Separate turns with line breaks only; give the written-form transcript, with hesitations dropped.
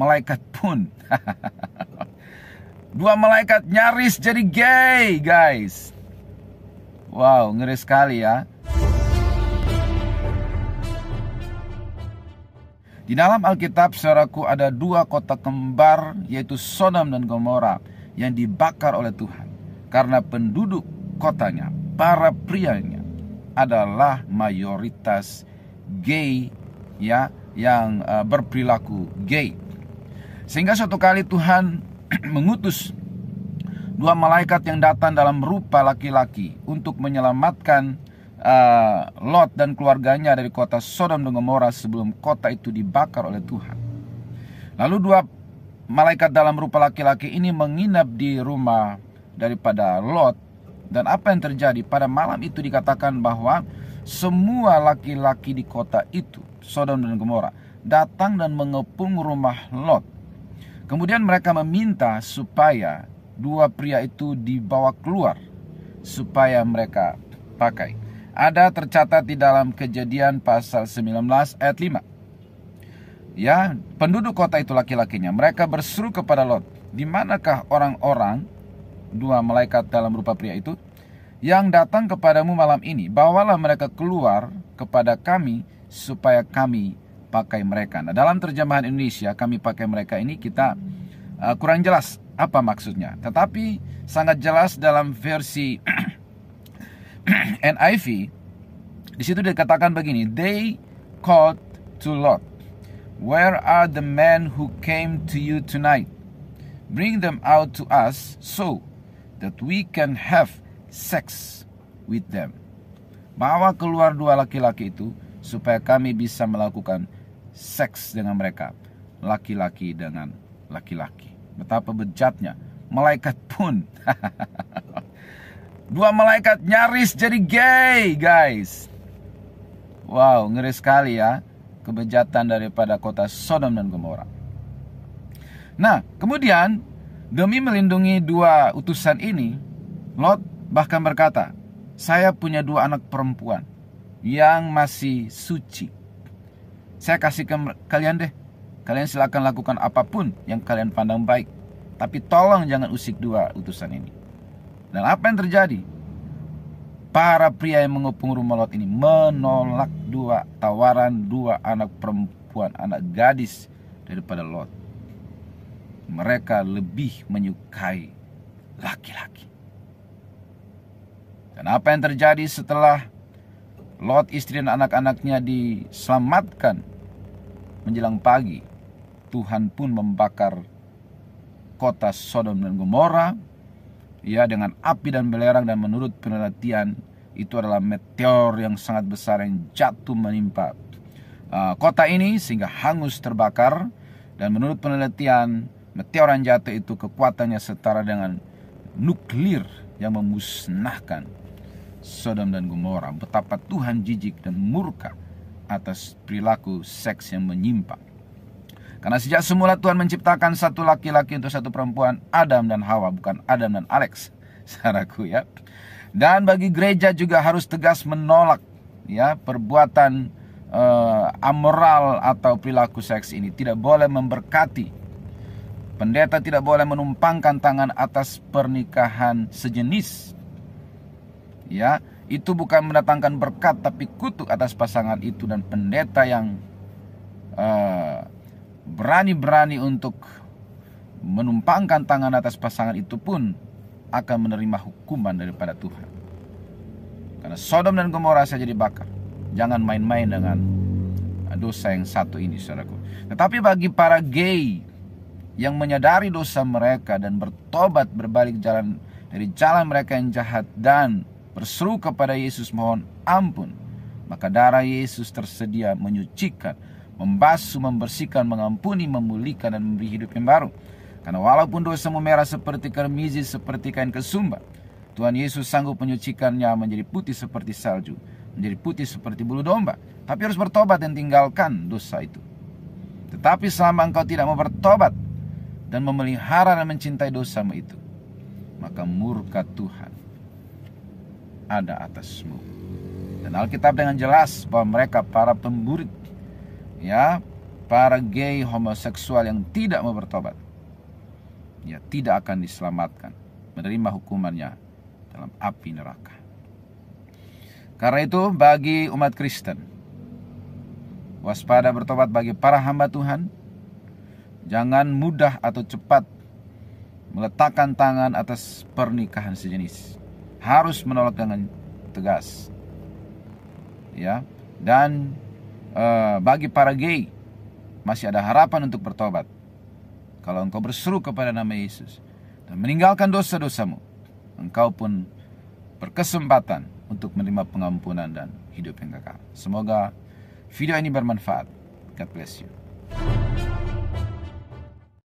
malaikat pun. Dua malaikat nyaris jadi gay, guys. Wow, ngeri sekali ya. Di dalam Alkitab, saudaraku, ada dua kota kembar, yaitu Sodom dan Gomora, yang dibakar oleh Tuhan. Karena penduduk kotanya, para prianya, adalah mayoritas gay, ya, yang berperilaku gay. Sehingga suatu kali Tuhan mengutus dua malaikat yang datang dalam rupa laki-laki untuk menyelamatkan Lot dan keluarganya dari kota Sodom dan Gomora sebelum kota itu dibakar oleh Tuhan. Lalu dua malaikat dalam rupa laki-laki ini menginap di rumah daripada Lot. Dan apa yang terjadi? Pada malam itu dikatakan bahwa semua laki-laki di kota itu, Sodom dan Gomora, datang dan mengepung rumah Lot. Kemudian mereka meminta supaya dua pria itu dibawa keluar supaya mereka pakai. Ada tercatat di dalam Kejadian pasal 19 ayat 5. Ya, penduduk kota itu laki-lakinya, mereka berseru kepada Lot, "Di manakah orang-orang," dua malaikat dalam rupa pria itu, "yang datang kepadamu malam ini? Bawalah mereka keluar kepada kami supaya kami pakai mereka." Nah, dalam terjemahan Indonesia, "kami pakai mereka" ini kita kurang jelas apa maksudnya. Tetapi sangat jelas dalam versi NIV. Di situ dikatakan begini, "They called to Lot, 'Where are the men who came to you tonight? Bring them out to us so that we can have sex with them." Bawa keluar dua laki-laki itu supaya kami bisa melakukan seks dengan mereka, laki-laki dengan laki-laki. Betapa bejatnya, malaikat pun dua malaikat nyaris jadi gay, guys. Wow, ngeri sekali ya kebejatan daripada kota Sodom dan Gomora. Nah, kemudian demi melindungi dua utusan ini, Lot bahkan berkata, "Saya punya dua anak perempuan yang masih suci. Saya kasih ke kalian deh. Kalian silakan lakukan apapun yang kalian pandang baik. Tapi tolong jangan usik dua utusan ini." Dan apa yang terjadi? Para pria yang mengepung rumah Lot ini menolak tawaran dua anak perempuan, anak gadis daripada Lot. Mereka lebih menyukai laki-laki. Dan apa yang terjadi setelah Lot, istri dan anak-anaknya diselamatkan menjelang pagi? Tuhan pun membakar kota Sodom dan Gomora, ya, dengan api dan belerang, dan menurut penelitian itu adalah meteor yang sangat besar yang jatuh menimpa kota ini sehingga hangus terbakar. Dan menurut penelitian, meteor yang jatuh itu kekuatannya setara dengan nuklir yang memusnahkan Sodom dan Gomora. Betapa Tuhan jijik dan murka atas perilaku seks yang menyimpang. Karena sejak semula Tuhan menciptakan satu laki-laki untuk satu perempuan, Adam dan Hawa, bukan Adam dan Alex, saudaraku ya. Dan bagi gereja juga harus tegas menolak ya perbuatan amoral atau perilaku seks ini. Tidak boleh memberkati. Pendeta tidak boleh menumpangkan tangan atas pernikahan sejenis. Ya, itu bukan mendatangkan berkat tapi kutuk atas pasangan itu, dan pendeta yang berani-berani untuk menumpangkan tangan atas pasangan itu pun akan menerima hukuman daripada Tuhan. Karena Sodom dan Gomora saja dibakar. Jangan main-main dengan dosa yang satu ini, saudaraku. Tetapi bagi para gay yang menyadari dosa mereka dan bertobat berbalik jalan dari jalan mereka yang jahat dan berseru kepada Yesus mohon ampun, maka darah Yesus tersedia menyucikan, membasuh, membersihkan, mengampuni, memulihkan, dan memberi hidup yang baru. Karena walaupun dosamu merah seperti kermizi, seperti kain kesumba, Tuhan Yesus sanggup menyucikannya menjadi putih seperti salju, menjadi putih seperti bulu domba. Tapi harus bertobat dan tinggalkan dosa itu. Tetapi selama engkau tidak mau bertobat dan memelihara dan mencintai dosamu itu, maka murka Tuhan ada atasmu. Dan Alkitab dengan jelas bahwa mereka para pemburit, ya, para gay, homoseksual yang tidak mau bertobat, ya tidak akan diselamatkan, menerima hukumannya dalam api neraka. Karena itu bagi umat Kristen, waspada bertobat bagi para hamba Tuhan. Jangan mudah atau cepat meletakkan tangan atas pernikahan sejenis. Harus menolak dengan tegas. Ya, dan bagi para gay masih ada harapan untuk bertobat. Kalau engkau berseru kepada nama Yesus dan meninggalkan dosa-dosamu, engkau pun berkesempatan untuk menerima pengampunan dan hidup yang kekal. Semoga video ini bermanfaat. God bless you.